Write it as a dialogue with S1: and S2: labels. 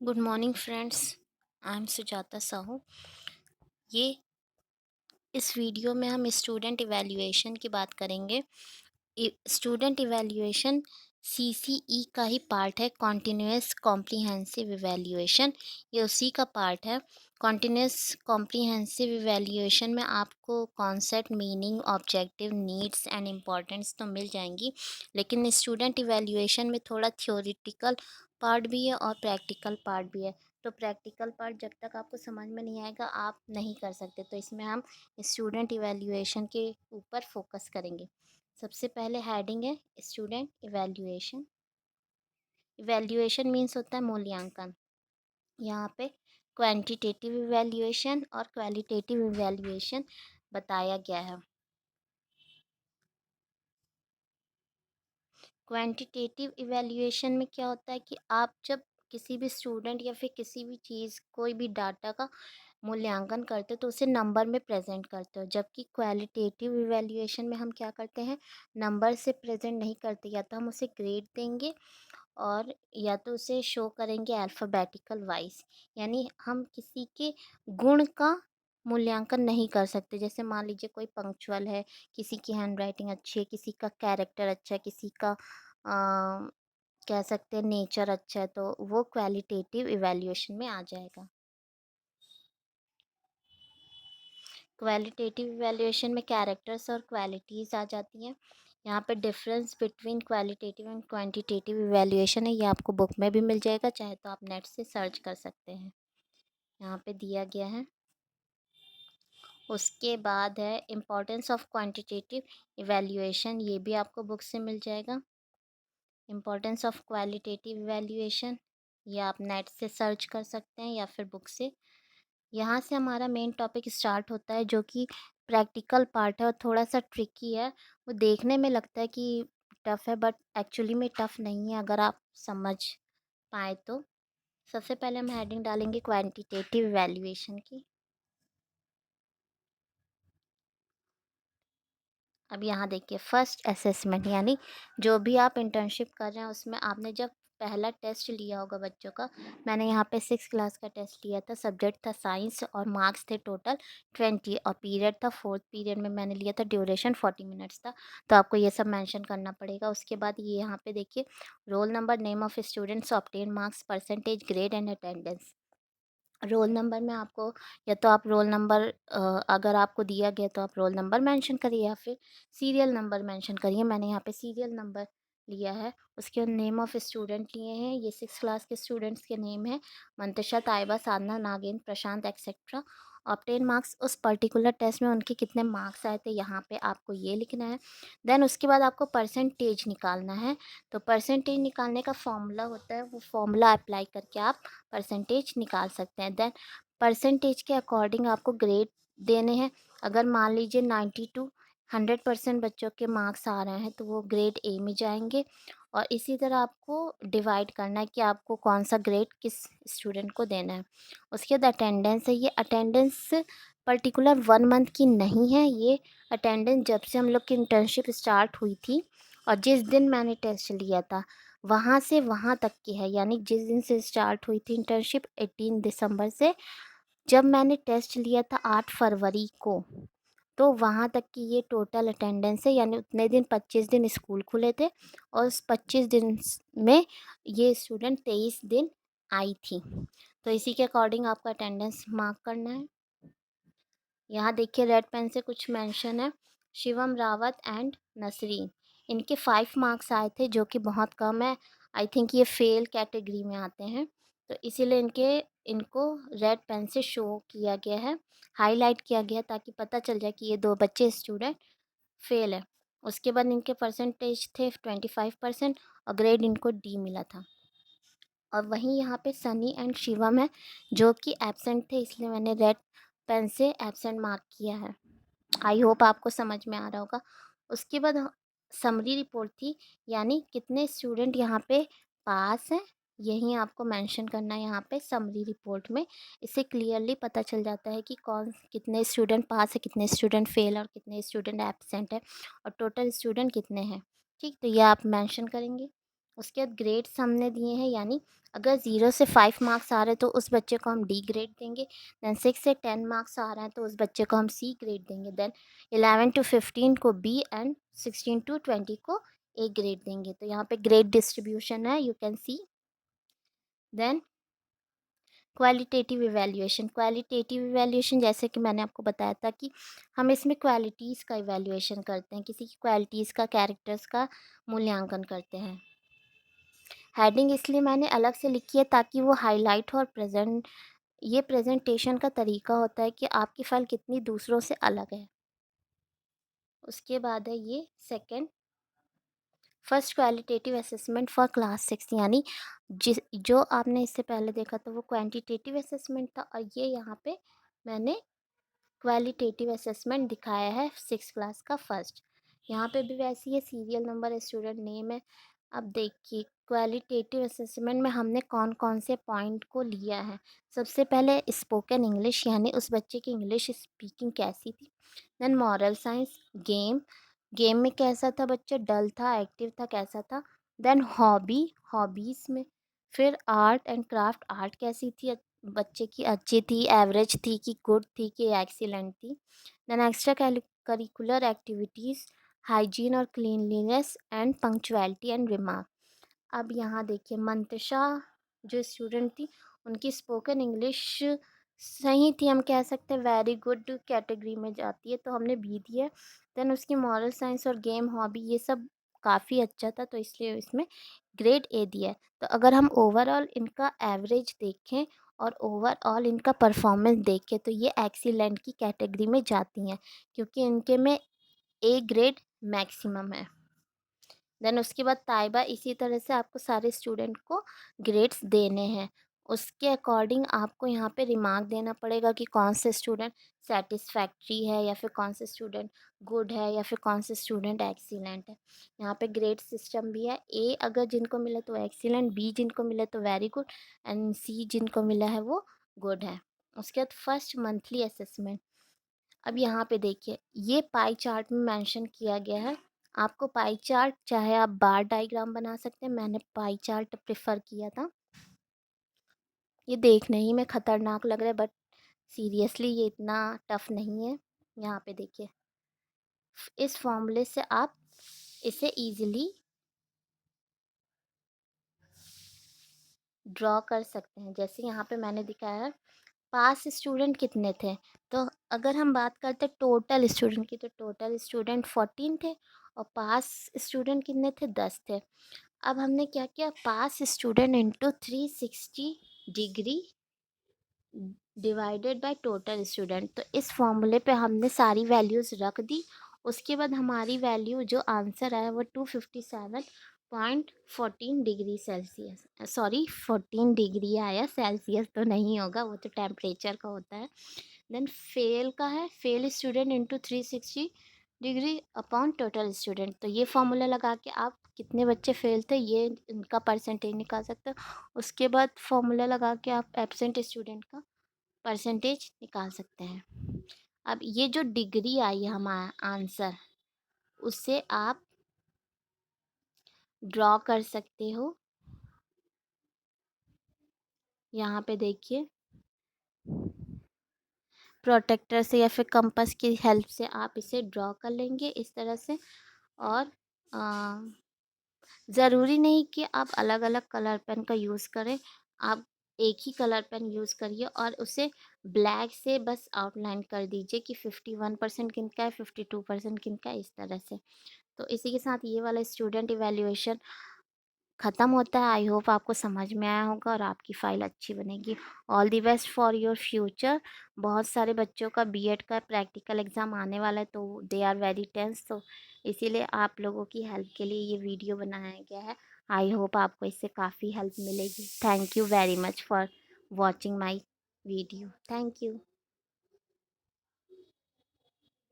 S1: Good morning friends. I am Sujata Sahu. ये इस video में हम स्टूडेंट इवैल्यूएशन की बात करेंगे। स्टूडेंट इवैल्यूएशन सीसीई का ही पार्ट है, कॉन्टिन्यूअस कॉम्प्रिहेंसिव इवैल्यूएशन। ये उसी का पार्ट है। कॉन्टिन्यूअस कॉम्प्रिहेंसिव इवैल्यूएशन में आपको concept, meaning, objective, needs and importance तो मिल जाएंगी, लेकिन स्टूडेंट इवैल्यूएशन में थोड़ा थ्योरेटिकल पार्ट भी है और प्रैक्टिकल पार्ट भी है। तो प्रैक्टिकल पार्ट जब तक आपको समझ में नहीं आएगा आप नहीं कर सकते, तो इसमें हम स्टूडेंट इवैल्यूएशन के ऊपर फोकस करेंगे। सबसे पहले हेडिंग है स्टूडेंट इवैल्यूएशन। इवैल्यूएशन मीन्स होता है मूल्यांकन। यहाँ पे क्वांटिटेटिव इवैल्यूएशन और क्वालिटेटिव इवैल्यूएशन बताया गया है। क्वांटिटेटिव इवैल्यूएशन में क्या होता है कि आप जब किसी भी स्टूडेंट या फिर किसी भी चीज़, कोई भी डाटा का मूल्यांकन करते हो तो उसे नंबर में प्रेजेंट करते हो, जबकि क्वालिटेटिव इवैल्यूएशन में हम क्या करते हैं, नंबर से प्रेजेंट नहीं करते। या तो हम उसे ग्रेड देंगे और या तो उसे शो करेंगे अल्फ़ाबेटिकल वाइज़, यानी हम किसी के गुण का मूल्यांकन नहीं कर सकते। जैसे मान लीजिए कोई पंक्चुअल है, किसी की हैंडराइटिंग अच्छी है, किसी का कैरेक्टर अच्छा है, किसी का कह सकते हैं नेचर अच्छा है, तो वो क्वालिटेटिव इवैल्यूएशन में आ जाएगा। क्वालिटेटिव इवैल्यूएशन में कैरेक्टर्स और क्वालिटीज़ आ जाती हैं। यहाँ पे difference between qualitative and quantitative evaluation है, ये आपको बुक में भी मिल जाएगा, चाहे तो आप नेट से सर्च कर सकते हैं। यहाँ पे दिया गया है। उसके बाद है इम्पोर्टेंस ऑफ क्वांटिटेटिव इवैल्यूएशन, ये भी आपको बुक से मिल जाएगा। इम्पोर्टेंस ऑफ क्वालिटेटिव इवैल्यूएशन, ये आप नेट से सर्च कर सकते हैं या फिर बुक से। यहाँ से हमारा मेन टॉपिक स्टार्ट होता है, जो कि प्रैक्टिकल पार्ट है और थोड़ा सा ट्रिकी है। वो देखने में लगता है कि टफ़ है, बट एक्चुअली में टफ़ नहीं है अगर आप समझ पाए तो। सबसे पहले हम हेडिंग डालेंगे क्वांटिटेटिव इवैल्यूएशन की। अब यहाँ देखिए, फर्स्ट असेसमेंट, यानी जो भी आप इंटर्नशिप कर रहे हैं उसमें आपने जब पहला टेस्ट लिया होगा बच्चों का। मैंने यहाँ पे 6 क्लास का टेस्ट लिया था, सब्जेक्ट था साइंस और मार्क्स थे टोटल 20 और पीरियड था, फोर्थ पीरियड में मैंने लिया था, ड्यूरेशन 40 मिनट्स था। तो आपको ये सब मेंशन करना पड़ेगा। उसके बाद ये यहाँ पे देखिए, roll number, name of students, obtain marks, percentage, grade and attendance. Roll number में आपको, या तो आप रोल नंबर अगर आपको दिया गया तो आप रोल नंबर मेंशन करिए या फिर सीरियल नंबर मेंशन करिए। मैंने यहाँ पे सीरियल नंबर लिया है। उसके बाद नेम ऑफ स्टूडेंट लिए हैं, ये 6 क्लास के स्टूडेंट्स के नेम है, मंतशा, ताइबा, साधना, नागेंद्र, प्रशांत एक्सेट्रा। ऑब्टेन मार्क्स, उस पर्टिकुलर टेस्ट में उनके कितने मार्क्स आए थे, यहाँ पे आपको ये लिखना है। देन उसके बाद आपको परसेंटेज निकालना है। तो परसेंटेज निकालने का फॉर्मूला होता है, वो फॉर्मूला अप्लाई करके आप परसेंटेज निकाल सकते हैं। देन परसेंटेज के अकॉर्डिंग आपको ग्रेड देने हैं। अगर मान लीजिए 90 to 100% बच्चों के मार्क्स आ रहे हैं तो वो ग्रेड ए में जाएंगे। और इसी तरह आपको डिवाइड करना है कि आपको कौन सा ग्रेड किस स्टूडेंट को देना है। उसके बाद अटेंडेंस है, ये अटेंडेंस पर्टिकुलर 1 मंथ की नहीं है। ये अटेंडेंस जब से हम लोग की इंटर्नशिप स्टार्ट हुई थी और जिस दिन मैंने टेस्ट लिया था वहाँ से वहाँ तक की है, यानी जिस दिन से स्टार्ट हुई थी इंटर्नशिप 18 दिसंबर से, जब मैंने टेस्ट लिया था 8 फरवरी को, तो वहाँ तक की ये टोटल अटेंडेंस है। यानी उतने दिन 25 दिन स्कूल खुले थे और उस 25 दिन में ये स्टूडेंट 23 दिन आई थी। तो इसी के अकॉर्डिंग आपका अटेंडेंस मार्क करना है। यहाँ देखिए रेड पेन से कुछ मेंशन है, शिवम रावत एंड नसरीन, इनके 5 मार्क्स आए थे, जो कि बहुत कम है। आई थिंक ये फेल कैटेगरी में आते हैं, तो इसीलिए इनको रेड पेन से शो किया गया है, हाईलाइट किया गया, ताकि पता चल जाए कि ये दो बच्चे स्टूडेंट फेल है। उसके बाद इनके परसेंटेज थे 25% और ग्रेड इनको डी मिला था। और वहीं यहाँ पे सनी एंड शिवम है जो कि एब्सेंट थे, इसलिए मैंने रेड पेन से एब्सेंट मार्क किया है। आई होप आपको समझ में आ रहा होगा। उसके बाद समरी रिपोर्ट थी, यानी कितने स्टूडेंट यहाँ पे पास हैं, यही आपको मेंशन करना है यहाँ पे समरी रिपोर्ट में। इससे क्लियरली पता चल जाता है कि कौन कितने स्टूडेंट पास है, कितने स्टूडेंट फेल और कितने स्टूडेंट एब्सेंट है और टोटल स्टूडेंट कितने हैं। ठीक, तो ये आप मेंशन करेंगे। उसके बाद ग्रेड्स हमने दिए हैं, यानी अगर 0 से 5 मार्क्स आ रहे हैं तो उस बच्चे को हम डी ग्रेड देंगे। देन 6 से 10 मार्क्स आ रहे हैं तो उस बच्चे को हम सी ग्रेड देंगे। देन 11 टू 15 को बी एंड 16 टू 20 को ए ग्रेड देंगे। तो यहाँ पे ग्रेड डिस्ट्रीब्यूशन है, you can see. Then qualitative evaluation जैसे कि मैंने आपको बताया था कि हम इसमें क्वालिटीज़ का इवैल्यूएशन करते हैं, किसी की क्वालिटीज़ का, कैरेक्टर्स का मूल्यांकन करते हैं। हेडिंग इसलिए मैंने अलग से लिखी है ताकि वो हाईलाइट हो, और ये प्रेजेंटेशन का तरीका होता है कि आपकी फ़ाइल कितनी दूसरों से अलग है। उसके बाद है ये second, first qualitative assessment for class 6, यानी जो आपने इससे पहले देखा था वो क्वांटिटेटिव असेसमेंट था, और ये यहाँ पे मैंने क्वालिटेटिव असेसमेंट दिखाया है 6 क्लास का फर्स्ट। यहाँ पे भी वैसी है, सीरियल नंबर, स्टूडेंट नेम है। अब देखिए क्वालिटेटिव असेसमेंट में हमने कौन कौन से पॉइंट को लिया है। सबसे पहले स्पोकन इंग्लिश, यानी उस बच्चे की इंग्लिश स्पीकिंग कैसी थी। देन मॉरल साइंस, गेम में कैसा था बच्चा, डल था, एक्टिव था, कैसा था। देन हॉबीज़ में फिर आर्ट एंड क्राफ्ट, आर्ट कैसी थी बच्चे की, अच्छी थी, एवरेज थी कि गुड थी कि एक्सीलेंट थी। Then extra curricular activities, hygiene और cleanliness and punctuality and remark. अब यहाँ देखिए मंतशा जो स्टूडेंट थी, उनकी स्पोकन इंग्लिश सही थी, हम कह सकते हैं वेरी गुड कैटेगरी में जाती है, तो हमने बी दिया है। देन उसकी मॉरल साइंस और गेम हॉबी ये सब काफ़ी अच्छा था, तो इसलिए इसमें ग्रेड ए दिया है। तो अगर हम ओवरऑल इनका एवरेज देखें और ओवरऑल इनका परफॉर्मेंस देखें तो ये एक्सीलेंट की कैटेगरी में जाती हैं, क्योंकि इनके में ए ग्रेड मैक्सिमम है। देन उसके बाद ताइबा, इसी तरह से आपको सारे स्टूडेंट को ग्रेड्स देने हैं। उसके अकॉर्डिंग आपको यहाँ पे रिमार्क देना पड़ेगा कि कौन से स्टूडेंट सेटिस्फैक्ट्री है, या फिर कौन से स्टूडेंट गुड है, या फिर कौन से स्टूडेंट एक्सीलेंट है। यहाँ पे ग्रेड सिस्टम भी है, ए अगर जिनको मिला तो एक्सीलेंट, बी जिनको मिला तो वेरी गुड, एंड सी जिनको मिला है वो गुड है। उसके बाद फर्स्ट मंथली असेसमेंट। अब यहाँ पे देखिए ये पाई चार्ट में मेंशन किया गया है। आपको पाई चार्ट चाहे आप बार डायग्राम बना सकते हैं, मैंने पाई चार्ट प्रेफर किया था। ये देखने ही में ख़तरनाक लग रहा है बट सीरियसली ये इतना टफ नहीं है। यहाँ पे देखिए इस फॉर्मूले से आप इसे इजीली ड्रॉ कर सकते हैं। जैसे यहाँ पे मैंने दिखाया है पास स्टूडेंट कितने थे, तो अगर हम बात करते टोटल स्टूडेंट की तो टोटल स्टूडेंट 14 थे, और पास स्टूडेंट कितने थे, 10 थे। अब हमने क्या किया, pass student into 360 degree divided by total student, तो इस फॉर्मूले पे हमने सारी वैल्यूज़ रख दी। उसके बाद हमारी वैल्यू जो आंसर आया वो 257.14 डिग्री सेल्सियस, सॉरी 14 डिग्री आया, सेल्सियस तो नहीं होगा, वो तो टेम्परेचर का होता है। देन फेल का है, fail student into 360 degree upon total student, तो ये फॉर्मूला लगा के आप कितने बच्चे फेल थे ये इनका परसेंटेज निकाल सकते हो। उसके बाद फॉर्मूला लगा के आप एब्सेंट स्टूडेंट का परसेंटेज निकाल सकते हैं। अब ये जो डिग्री आई है हमारा आंसर, उससे आप ड्रॉ कर सकते हो। यहाँ पे देखिए प्रोटेक्टर से या फिर कंपास की हेल्प से आप इसे ड्रॉ कर लेंगे इस तरह से। और ज़रूरी नहीं कि आप अलग अलग कलर पेन का यूज़ करें, आप एक ही कलर पेन यूज़ करिए और उसे ब्लैक से बस आउटलाइन कर दीजिए कि 51% किनका है, 52% किनका है, इस तरह से। तो इसी के साथ ये वाला स्टूडेंट इवैल्यूएशन ख़त्म होता है। आई होप आपको समझ में आया होगा और आपकी फ़ाइल अच्छी बनेगी। All the best for your future. बहुत सारे बच्चों का बीएड का प्रैक्टिकल एग्ज़ाम आने वाला है, तो दे आर वेरी टेंस, तो इसीलिए आप लोगों की हेल्प के लिए ये वीडियो बनाया गया है। आई होप आपको इससे काफ़ी हेल्प मिलेगी। Thank you very much for watching my video. Thank you.